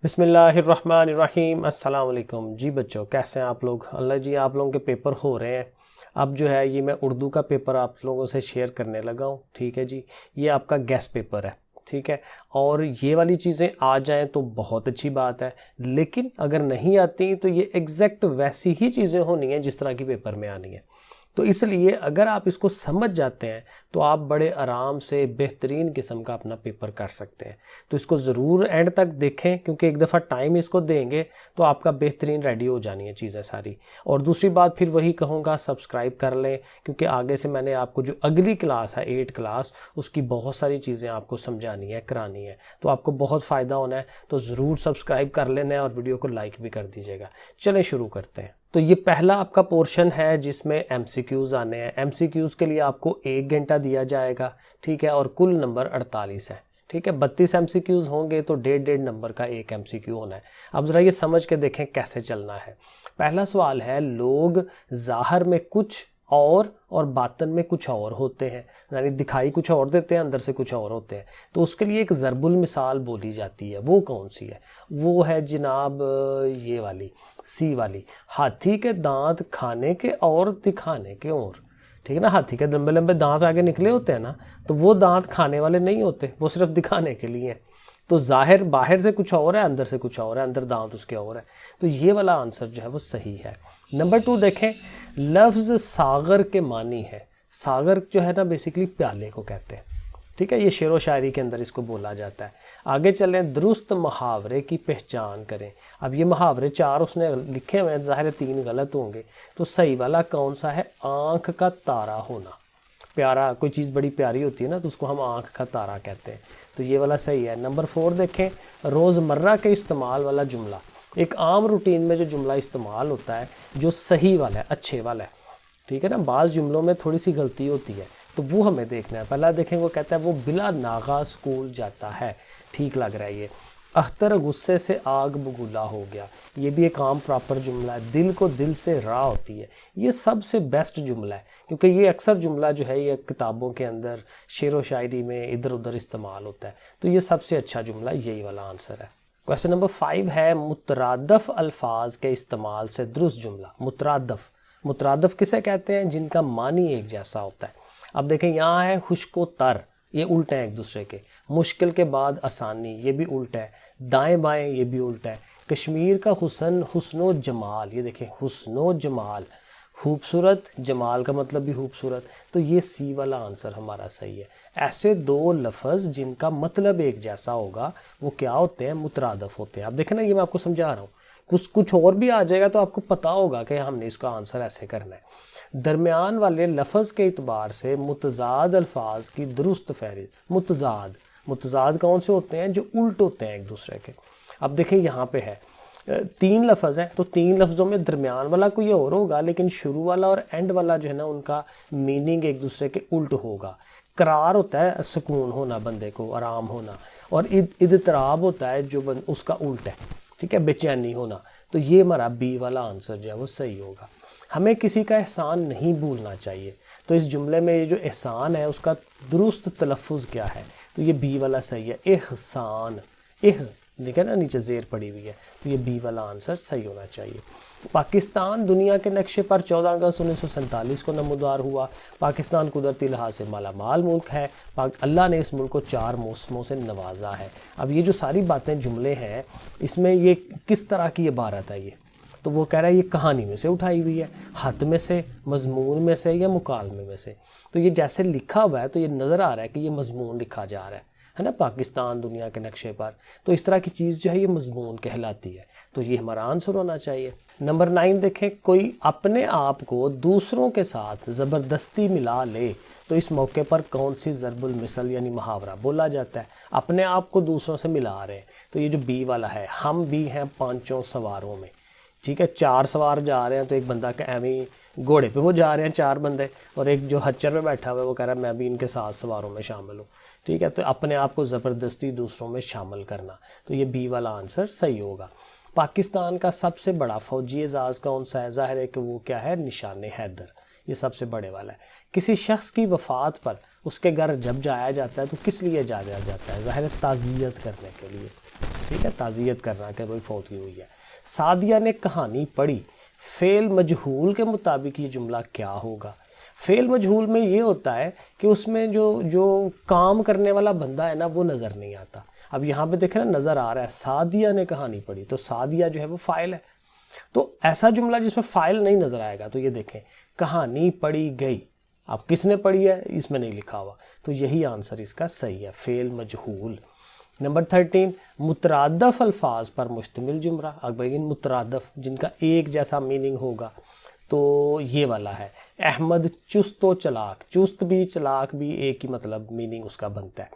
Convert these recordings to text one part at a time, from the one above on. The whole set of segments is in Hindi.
बिस्मिल्लाहिर्रहमानिर्रहीम अस्सलाम वालेकुम। जी बच्चों, कैसे हैं आप लोग? अल्लाह जी, आप लोगों के पेपर हो रहे हैं। अब जो है ये मैं उर्दू का पेपर आप लोगों से शेयर करने लगा हूँ। ठीक है जी, ये आपका गेस्ट पेपर है। ठीक है, और ये वाली चीज़ें आ जाएं तो बहुत अच्छी बात है, लेकिन अगर नहीं आती तो ये एग्जैक्ट वैसी ही चीज़ें होनी है जिस तरह की पेपर में आनी है। तो इसलिए अगर आप इसको समझ जाते हैं तो आप बड़े आराम से बेहतरीन किस्म का अपना पेपर कर सकते हैं। तो इसको ज़रूर एंड तक देखें, क्योंकि एक दफ़ा टाइम इसको देंगे तो आपका बेहतरीन रेडी हो जानी है चीज़ें सारी। और दूसरी बात फिर वही कहूँगा, सब्सक्राइब कर लें, क्योंकि आगे से मैंने आपको जो अगली क्लास है 8 क्लास, उसकी बहुत सारी चीज़ें आपको समझानी है, करानी है, तो आपको बहुत फ़ायदा होना है। तो ज़रूर सब्सक्राइब कर लेना है और वीडियो को लाइक भी कर दीजिएगा। चलें शुरू करते हैं। तो ये पहला आपका पोर्शन है जिसमें एमसीक्यूज़ आने हैं। एमसीक्यूज़ के लिए आपको 1 घंटा दिया जाएगा। ठीक है, और कुल नंबर 48 है। ठीक है, 32 एमसीक्यूज़ होंगे तो 1.5 नंबर का एक एमसीक्यू होना है। अब ज़रा ये समझ के देखें कैसे चलना है। पहला सवाल है, लोग ज़ाहिर में कुछ और बातन में कुछ और होते हैं, यानी दिखाई कुछ और देते हैं, अंदर से कुछ और होते हैं। तो उसके लिए एक ज़रबुल मिसाल बोली जाती है। वो कौन सी है? वो है जनाब ये वाली, सी वाली। हाथी के दांत खाने के और दिखाने के और। ठीक है ना, हाथी के लंबे लंबे दांत आगे निकले होते हैं ना, तो वो दांत खाने वाले नहीं होते, वो सिर्फ दिखाने के लिए हैं। तो जाहिर बाहर से कुछ और है, अंदर से कुछ और है, अंदर दांत उसके और है। तो ये वाला आंसर जो है वो सही है। नंबर 2 देखें, लफ्ज़ सागर के मानी है। सागर जो है ना बेसिकली प्याले को कहते हैं। ठीक है, ये शेर व शायरी के अंदर इसको बोला जाता है। आगे चलें, दुरुस्त मुहावरे की पहचान करें। अब ये मुहावरे 4 उसने लिखे हुए हैं, ज़ाहिर 3 गलत होंगे। तो सही वाला कौन सा है? आँख का तारा होना। प्यारा, कोई चीज़ बड़ी प्यारी होती है ना, तो उसको हम आँख का तारा कहते हैं। तो ये वाला सही है। नंबर 4 देखें, रोज़मर्रा के इस्तेमाल वाला जुमला। एक आम रूटीन में जो जुमला इस्तेमाल होता है, जो सही वाला है, अच्छे वाला है। ठीक है ना, बाज़ जुमलों में थोड़ी सी गलती होती है, तो वो हमें देखना है। पहला देखें, वो कहता है वो बिला नागा स्कूल जाता है। ठीक लग रहा है ये। अख्तर गुस्से से आग बबूला हो गया। ये भी एक आम प्रॉपर जुमला है। दिल को दिल से राह होती है। ये सबसे बेस्ट जुमला है, क्योंकि ये अक्सर जुमला जो है ये किताबों के अंदर शेर व शायरी में इधर उधर इस्तेमाल होता है। तो ये सबसे अच्छा जुमला यही वाला आंसर है। क्वेश्चन नंबर 5 है, मुतरादफ अल्फाज के इस्तेमाल से दुरुस्त जुमला। मुतरादफ किसे कहते हैं? जिनका मानी एक जैसा होता है। अब देखें, यहाँ है खुश्को तर, ये उल्टे हैं एक दूसरे के। मुश्किल के बाद आसानी, ये भी उल्टा है। दाएं बाएं, ये भी उल्टा है। कश्मीर का हुसन, हुस्नो जमाल, ये देखें हुस्नो जमाल, खूबसूरत, जमाल का मतलब भी खूबसूरत। तो ये सी वाला आंसर हमारा सही है। ऐसे 2 लफ्ज़ जिनका मतलब एक जैसा होगा वो क्या होते हैं? मुतरादफ होते हैं। अब देखें ना, ये मैं आपको समझा रहा हूँ, कुछ और भी आ जाएगा तो आपको पता होगा कि हमने इसका आंसर ऐसे करना है। दरमियान वाले लफ्ज़ के इतबार से मुतजाद अल्फाज की दुरुस्त फहरिस्त। मुतजाद कौन से होते हैं? जो उल्ट होते हैं एक दूसरे के। अब देखें, यहाँ पे है 3 लफ्ज़ हैं, तो 3 लफ्ज़ों में दरमियान वाला कोई और होगा, लेकिन शुरू वाला और एंड वाला जो है ना, उनका मीनिंग एक दूसरे के उल्ट होगा। करार होता है सुकून होना, बंदे को आराम होना, और इद्तराब होता है जो उसका उल्ट है। ठीक है, बेचैनी होना। तो ये हमारा बी वाला आंसर जो है वो सही होगा। हमें किसी का एहसान नहीं भूलना चाहिए। तो इस जुमले में ये जो एहसान है उसका दुरुस्त तलफ़ुज़ क्या है? तो ये बी वाला सही है, एहसान। देखें ना, नीचे ज़ेर पड़ी हुई है, तो ये बी वाला आंसर सही होना चाहिए। पाकिस्तान दुनिया के नक्शे पर 14 अगस्त 1947 को नमूदार हुआ। पाकिस्तान कुदरती लिहाज से मालामाल मुल्क है। अल्लाह ने इस मुल्क को 4 मौसमों से नवाजा है। अब ये जो सारी बातें जुमले हैं, इसमें ये किस तरह की इबारत है? ये तो वो कह रहा है ये कहानी में से उठाई हुई है, हत में से, मजमून में से, या मुकालमे में से। तो ये जैसे लिखा हुआ है तो ये नज़र आ रहा है कि ये मजमून लिखा जा रहा है ना, पाकिस्तान दुनिया के नक्शे पर। तो इस तरह की चीज़ जो है ये मजमून कहलाती है। तो ये हमारा आंसर होना चाहिए। नंबर 9 देखें, कोई अपने आप को दूसरों के साथ ज़बरदस्ती मिला ले तो इस मौके पर कौन सी ज़रबुल मिसल यानी मुहावरा बोला जाता है? अपने आप को दूसरों से मिला रहे हैं, तो ये जो बी वाला है, हम भी हैं 5 सवारों में। ठीक है, 4 सवार जा रहे हैं, तो एक बंदा का एवं घोड़े पे वो जा रहे हैं 4 बंदे, और एक जो हच्चर पे बैठा हुआ है वो कह रहा है मैं भी इनके साथ सवारों में शामिल हूँ। ठीक है, तो अपने आप को ज़बरदस्ती दूसरों में शामिल करना, तो ये बी वाला आंसर सही होगा। पाकिस्तान का सबसे बड़ा फ़ौजी एजाज़ कौन सा है? ज़ाहिर है कि वो क्या है? निशान हैदर, ये सबसे बड़े वाला है। किसी शख्स की वफ़ात पर उसके घर जब जाया जाता है तो किस लिए जाया जाता है? ज़ाहिर है ताज़ियत करने के लिए। ठीक है, ताज़ियत करना कि भाई फौत हुई है। सादिया ने कहानी पढ़ी, फेल मजहूल के मुताबिक ये जुमला क्या होगा? फेल मजहूल में ये होता है कि उसमें जो काम करने वाला बंदा है ना वो नज़र नहीं आता। अब यहाँ पे देखें ना, नज़र आ रहा है सादिया ने कहानी पढ़ी, तो सादिया जो है वो फ़ाइल है। तो ऐसा जुमला जिसमें फ़ाइल नहीं नज़र आएगा, तो ये देखें कहानी पढ़ी गई, अब किसने पढ़ी है इसमें नहीं लिखा हुआ, तो यही आंसर इसका सही है, फेल मजहूल। नंबर 13, मुतरादफ अल्फाज पर मुश्तमिल जुमला। अब begin मुतरादफ जिनका एक जैसा मीनिंग होगा, तो ये वाला है, अहमद चुस्त व चलाक, चुस्त भी चलाक भी एक ही मतलब मीनिंग उसका बनता है।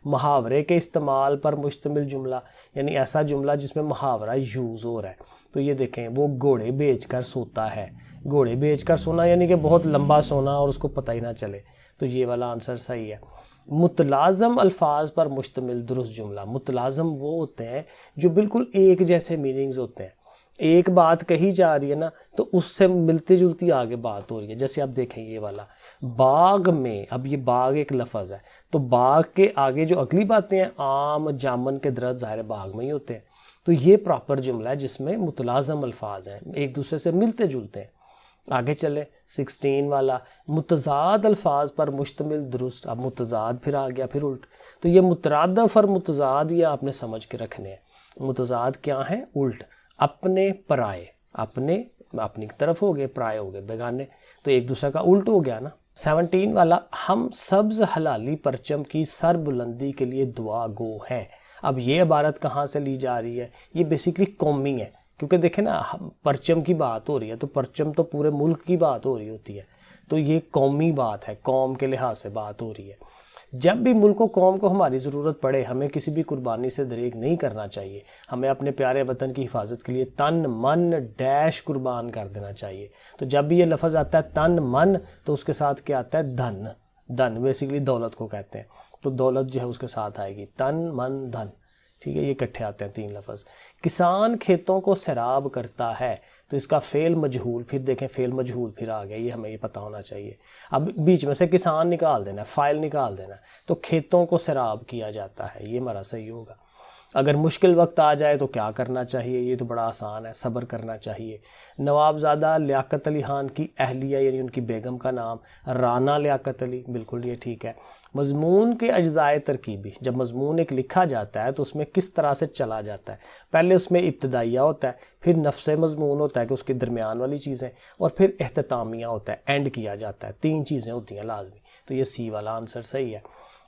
मुहावरे के इस्तेमाल पर मुश्तमिल जुमला, यानी ऐसा जुमला जिसमें मुहावरा यूज़ हो रहा है, तो ये देखें वो घोड़े बेचकर सोता है, घोड़े बेचकर सोना यानी कि बहुत लंबा सोना और उसको पता ही ना चले, तो ये वाला आंसर सही है। मुतलाज़म अल्फाज पर मुश्तमिल दुरुस्त जुमला, मुतलाज़म वो होते हैं जो बिल्कुल एक जैसे मीनिंग्स होते हैं, एक बात कही जा रही है ना तो उससे मिलती जुलती आगे बात हो रही है। जैसे आप देखें ये वाला बाग में, अब ये बाग एक लफ्ज़ है, तो बाग के आगे जो अगली बातें हैं, आम जामन के दरख्त ज़ाहिर बाग में ही होते हैं, तो ये प्रॉपर जुमला है जिसमें मुतलाज़म अल्फाज हैं, एक दूसरे से मिलते जुलते हैं। आगे चले 16 वाला, मुतज़ाद अल्फाज पर मुश्तमिल दुरुस्त। अब मुतज़ाद फिर आ गया, फिर उल्ट, तो ये मुतरादफ और मुतज़ाद ये आपने समझ के रखने हैं। मुतज़ाद क्या है? उल्ट, अपने पराए, अपने अपनी तरफ हो गए, पराए हो गए बेगाने, तो एक दूसरे का उल्ट हो गया ना। 17 वाला, हम सब्ज़ हलाली परचम की सर बुलंदी के लिए दुआ गो हैं। अब ये इबारत कहाँ से ली जा रही है? ये बेसिकली कौमी है, क्योंकि देखें ना परचम की बात हो रही है, तो परचम तो पूरे मुल्क की बात हो रही होती है, तो ये कौमी बात है, कौम के लिहाज से बात हो रही है। जब भी मुल्क व कौम को हमारी ज़रूरत पड़े, हमें किसी भी कुर्बानी से दरेग नहीं करना चाहिए, हमें अपने प्यारे वतन की हिफाजत के लिए तन मन डैश कुर्बान कर देना चाहिए। तो जब भी ये लफ्ज़ आता है तन मन, तो उसके साथ क्या आता है? धन। धन बेसिकली दौलत को कहते हैं, तो दौलत जो है उसके साथ आएगी, तन मन धन, ठीक है, ये इकट्ठे आते हैं 3 लफ्ज़। किसान खेतों को सैराब करता है, तो इसका फेल मजहूल, फिर देखें फेल मजहूल फिर आ गया, ये हमें ये पता होना चाहिए। अब बीच में से किसान निकाल देना, फ़ाइल निकाल देना, तो खेतों को सैराब किया जाता है, ये हमारा सही होगा। अगर मुश्किल वक्त आ जाए तो क्या करना चाहिए? ये तो बड़ा आसान है, सब्र करना चाहिए। नवाबज़ादा लियाकत अली खान की अहलिया यानी उनकी बेगम का नाम राना लियाकत अली, बिल्कुल ये ठीक है। मज़मून के अज्ज़ाए तरकीबी, जब मज़मून एक लिखा जाता है तो उसमें किस तरह से चला जाता है? पहले उसमें इब्तदाइया होता है, फिर नफ्से मज़मून होता है कि उसके दरमियान वाली चीज़ें, और फिर एहततामिया होता है, एंड किया जाता है। 3 चीज़ें होती हैं लाजमी, तो ये सी वाला आंसर सही है।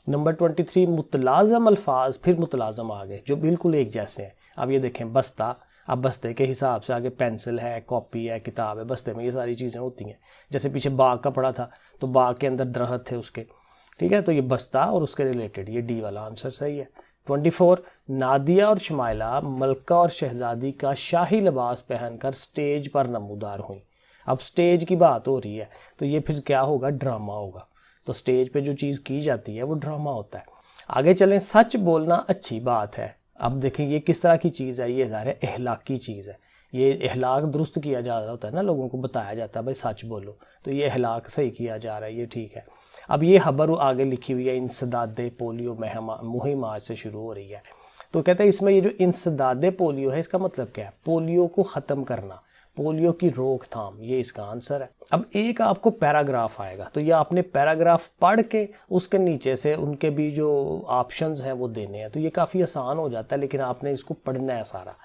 नंबर 23, मुतलाज़म अल्फाज, फिर मुतलाज़म आ गए जो बिल्कुल एक जैसे हैं। अब ये देखें बस्ता, अब बस्ते के हिसाब से आगे पेंसिल है, कॉपी है, किताब है, बस्ते में ये सारी चीज़ें होती हैं। जैसे पीछे बाग का पड़ा था, तो बाग के अंदर दरख्त थे उसके, ठीक है, तो ये बस्ता और उसके रिलेटेड, ये डी वाला आंसर सही है। 24, नादिया और शमाइला मलका और शहजादी का शाही लिबास पहनकर स्टेज पर नमूदार हुई। अब स्टेज की बात हो रही है, तो ये फिर क्या होगा? ड्रामा होगा। तो स्टेज पे जो चीज़ की जाती है वो ड्रामा होता है। आगे चलें, सच बोलना अच्छी बात है। अब देखें ये किस तरह की चीज़ है? ये ज़ाहिर है अहलाकी चीज़ है, ये अहलाक दुरुस्त किया जा रहा होता है ना, लोगों को बताया जाता है भाई सच बोलो, तो ये अहलाक सही किया जा रहा है, ये ठीक है। अब ये खबर आगे लिखी हुई है, इंसदादे पोलियो मुहिम आज से शुरू हो रही है, तो कहते हैं इसमें ये जो इंसदादे पोलियो है इसका मतलब क्या है? पोलियो को ख़त्म करना, पोलियो की रोकथाम, ये इसका आंसर है। अब एक आपको पैराग्राफ आएगा, तो ये आपने पैराग्राफ पढ़ के उसके नीचे से उनके भी जो ऑप्शंस हैं वो देने हैं, तो ये काफ़ी आसान हो जाता है, लेकिन आपने इसको पढ़ना है सारा,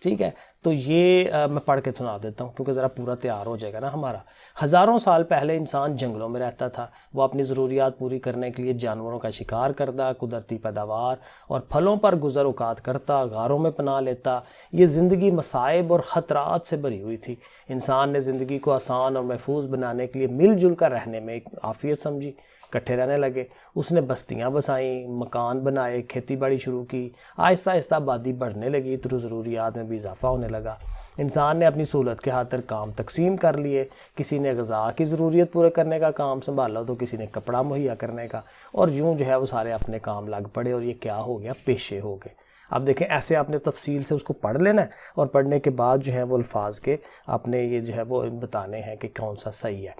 ठीक है। तो ये मैं पढ़ के सुना देता हूँ क्योंकि ज़रा पूरा तैयार हो जाएगा ना हमारा। हज़ारों साल पहले इंसान जंगलों में रहता था, वो अपनी ज़रूरियात पूरी करने के लिए जानवरों का शिकार करता, कुदरती पैदावार और फलों पर गुज़र औकात करता, गारों में पनाह लेता। ये ज़िंदगी मसाइब और ख़तरात से भरी हुई थी। इंसान ने ज़िंदगी को आसान और महफूज बनाने के लिए मिलजुल कर रहने में एक आफियत समझी, इकट्ठे रहने लगे। उसने बस्तियां बसाई, मकान बनाए, खेती बाड़ी शुरू की। आहिस्ता आहिस्ता आबादी बढ़ने लगी तो ज़रूरियात में भी इजाफा होने लगा। इंसान ने अपनी सहूलत के खातिर काम तकसीम कर लिए। किसी ने ग़िज़ा की ज़रूरियत पूरे करने का काम संभाला, तो किसी ने कपड़ा मुहैया करने का, और यूँ जो है वो सारे अपने काम लग पड़े, और ये क्या हो गया? पेशे हो गए। अब देखें ऐसे आपने तफसील से उसको पढ़ लेना है, और पढ़ने के बाद जो है वो अल्फाज के आपने ये जो है वो बताने हैं कि कौन सा सही है।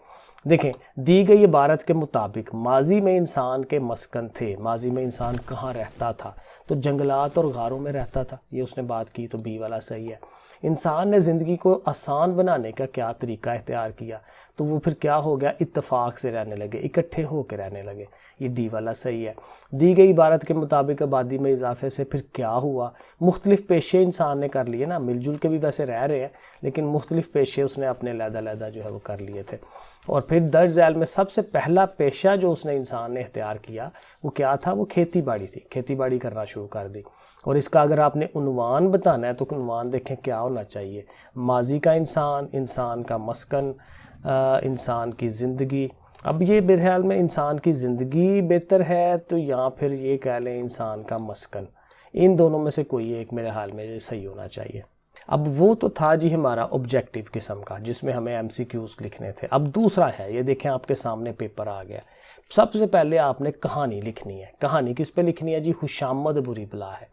देखें, दी गई इबारत के मुताबिक माजी में इंसान के मस्कन थे। माजी में इंसान कहाँ रहता था? तो जंगलात और गारों में रहता था, ये उसने बात की, तो बी वाला सही है। इंसान ने ज़िंदगी को आसान बनाने का क्या तरीका इख्तियार किया? तो वो फिर क्या हो गया? इत्तेफाक से रहने लगे, इकट्ठे होकर रहने लगे, ये डी वाला सही है। दी गई इबारत के मुताबिक आबादी में इजाफे से फिर क्या हुआ? मुख्तलिफ पेशे इंसान ने कर लिए ना, मिलजुल के भी वैसे रह रहे हैं लेकिन मुख्तलिफ पेशे उसने अपने लहदा जो है वो कर लिए थे। और फिर दर्ज झैल में सबसे पहला पेशा जो उसने इंसान ने इख्तियार किया वो क्या था? वो खेती बाड़ी थी, खेती बाड़ी करना शुरू कर दी। और इसका अगर आपने उन्वान बताना है तो उन्वान देखें क्या होना चाहिए? माजी का इंसान, इंसान का मस्कन, इंसान की ज़िंदगी। अब ये मेरे ख्याल में इंसान की ज़िंदगी बेहतर है, तो या फिर ये कह लें इंसान का मस्कन। इन दोनों में से कोई एक मेरे ख्याल में सही होना चाहिए। अब वो तो था जी हमारा ऑब्जेक्टिव किस्म का, जिसमें हमें एमसीक्यूज लिखने थे। अब दूसरा है, ये देखें आपके सामने पेपर आ गया। सबसे पहले आपने कहानी लिखनी है। कहानी किस पे लिखनी है जी? खुशामद बुरी बला है।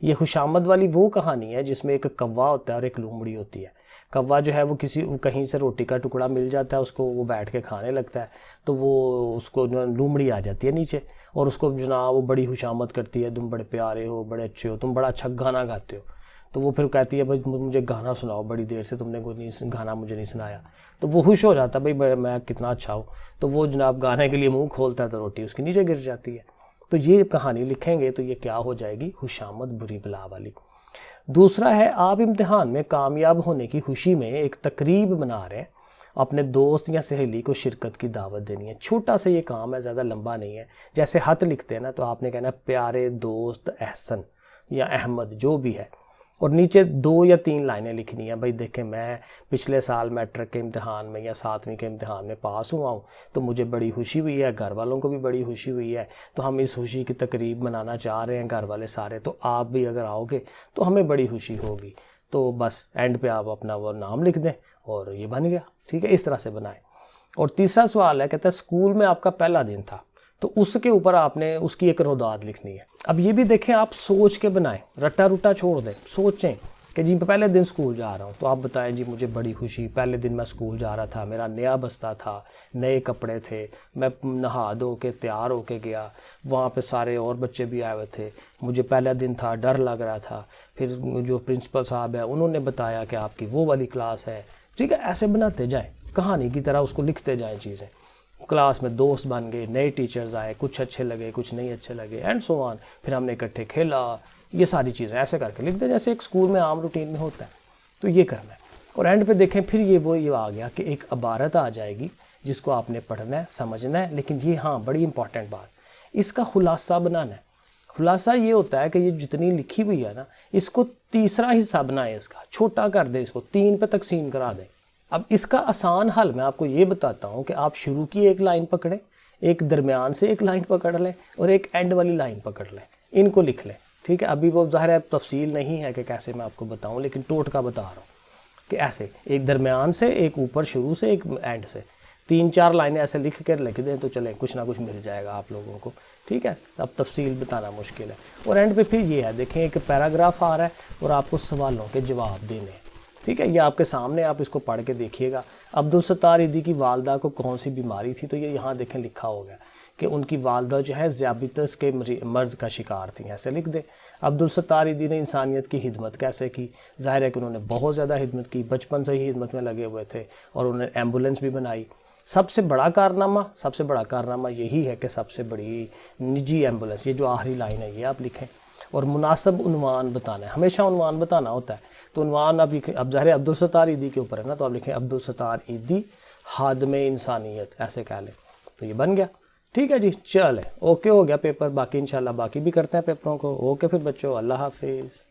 ये खुशामद वाली वो कहानी है जिसमें एक कौवा होता है और एक लोमड़ी होती है। कौवा जो है वो कहीं से रोटी का टुकड़ा मिल जाता है उसको, वो बैठ के खाने लगता है, तो वो उसको लोमड़ी आ जाती है नीचे और उसको जनाब वो बड़ी खुशामद करती है, तुम बड़े प्यारे हो, बड़े अच्छे हो, तुम बड़ा अच्छा गाना गाते हो। तो वो फिर कहती है भाई मुझे गाना सुनाओ, बड़ी देर से तुमने कोई नहीं गाना मुझे नहीं सुनाया। तो वो खुश हो जाता है भाई मैं कितना अच्छा हूँ। तो वो जनाब गाने के लिए मुँह खोलता है तो रोटी उसके नीचे गिर जाती है। तो ये कहानी लिखेंगे तो ये क्या हो जाएगी? खुशामद बुरी बला वाली। दूसरा है, आप इम्तिहान में कामयाब होने की खुशी में एक तकरीब बना रहे हैं, अपने दोस्त या सहेली को शिरकत की दावत देनी है। छोटा सा ये काम है, ज़्यादा लंबा नहीं है। जैसे खत लिखते हैं ना, तो आपने कहना प्यारे दोस्त एहसन या अहमद जो भी है, और नीचे 2 या 3 लाइनें लिखनी है। भाई देखें, मैं पिछले साल मैट्रिक के इम्तिहान में या 7वीं के इम्तिहान में पास हुआ हूँ, तो मुझे बड़ी खुशी हुई है, घर वालों को भी बड़ी खुशी हुई है, तो हम इस खुशी की तकरीब मनाना चाह रहे हैं घर वाले सारे, तो आप भी अगर आओगे तो हमें बड़ी खुशी होगी। तो बस एंड पे आप अपना वो नाम लिख दें और ये बन गया। ठीक है, इस तरह से बनाएं। और तीसरा सवाल है, कहता है स्कूल में आपका पहला दिन था, तो उसके ऊपर आपने उसकी एक रोदात लिखनी है। अब ये भी देखें, आप सोच के बनाएं, रट्टा रुट्टा छोड़ दें, सोचें कि जी पहले दिन स्कूल जा रहा हूँ, तो आप बताएं जी मुझे बड़ी खुशी, पहले दिन मैं स्कूल जा रहा था, मेरा नया बस्ता था, नए कपड़े थे, मैं नहा धो के तैयार होके गया, वहाँ पे सारे और बच्चे भी आए हुए थे, मुझे पहला दिन था, डर लग रहा था, फिर जो प्रिंसिपल साहब है उन्होंने बताया कि आपकी वो वाली क्लास है। ठीक है, ऐसे बनाते जाएँ, कहानी की तरह उसको लिखते जाएँ चीज़ें। क्लास में दोस्त बन गए, नए टीचर्स आए, कुछ अच्छे लगे, कुछ नहीं अच्छे लगे, एंड सो ऑन। फिर हमने इकट्ठे खेला, ये सारी चीज़ें ऐसे करके लिख दे जैसे एक स्कूल में आम रूटीन में होता है। तो ये करना है। और एंड पे देखें, फिर ये आ गया कि एक इबारत आ जाएगी जिसको आपने पढ़ना है, समझना है, लेकिन ये हाँ बड़ी इंपॉर्टेंट बात, इसका खुलासा बनाना है। खुलासा ये होता है कि ये जितनी लिखी हुई है ना, इसको तीसरा हिस्सा बनाए, इसका छोटा कर दे, इसको 3 पे तकसीम करा दें। अब इसका आसान हल मैं आपको ये बताता हूँ कि आप शुरू की एक लाइन पकड़ें, एक दरमियान से एक लाइन पकड़ लें और एक एंड वाली लाइन पकड़ लें, इनको लिख लें। ठीक है, अभी वो ज़ाहिर है तफसील नहीं है कि कैसे मैं आपको बताऊँ, लेकिन टोटका बता रहा हूँ कि ऐसे एक दरमियान से, एक ऊपर शुरू से, एक एंड से, 3-4 लाइनें ऐसे लिख कर लिख दें तो चलें कुछ ना कुछ मिल जाएगा आप लोगों को। ठीक है, अब तफसील बताना मुश्किल है। और एंड पे फिर ये है, देखें एक पैराग्राफ आ रहा है और आपको सवालों के जवाब देने हैं। ठीक है, ये आपके सामने, आप इसको पढ़ के देखिएगा। अब्दुल सत्तार ईदी की वालदा को कौन सी बीमारी थी? तो ये यहाँ देखें लिखा हो गया कि उनकी वालदा जो है ज़ियाबितस के मर्ज़ का शिकार थी, ऐसे लिख दे। अब्दुल सत्तार ईदी ने इंसानियत की खिदमत कैसे की? ज़ाहिर है कि उन्होंने बहुत ज़्यादा खिदमत की, बचपन से ही खिदमत में लगे हुए थे और उन्होंने एम्बुलेंस भी बनाई। सबसे बड़ा कारनामा यही है कि सबसे बड़ी निजी एम्बुलेंस, ये जो आखिरी लाइन है ये आप लिखें। और मुनासिब उन्वान बताना है, हमेशा उन्वान बताना होता है। तो उन्वान अब ज़ाहिर अब्दुल सत्तार ईदी के ऊपर है ना, तो आप लिखें अब्दुल सत्तार ईदी खादिमे इंसानियत, ऐसे कह लें, तो ये बन गया। ठीक है जी, चले ओके हो गया पेपर। बाकी इंशाल्लाह बाकी भी करते हैं पेपरों को। ओके फिर बच्चों, अल्लाह हाफिज़।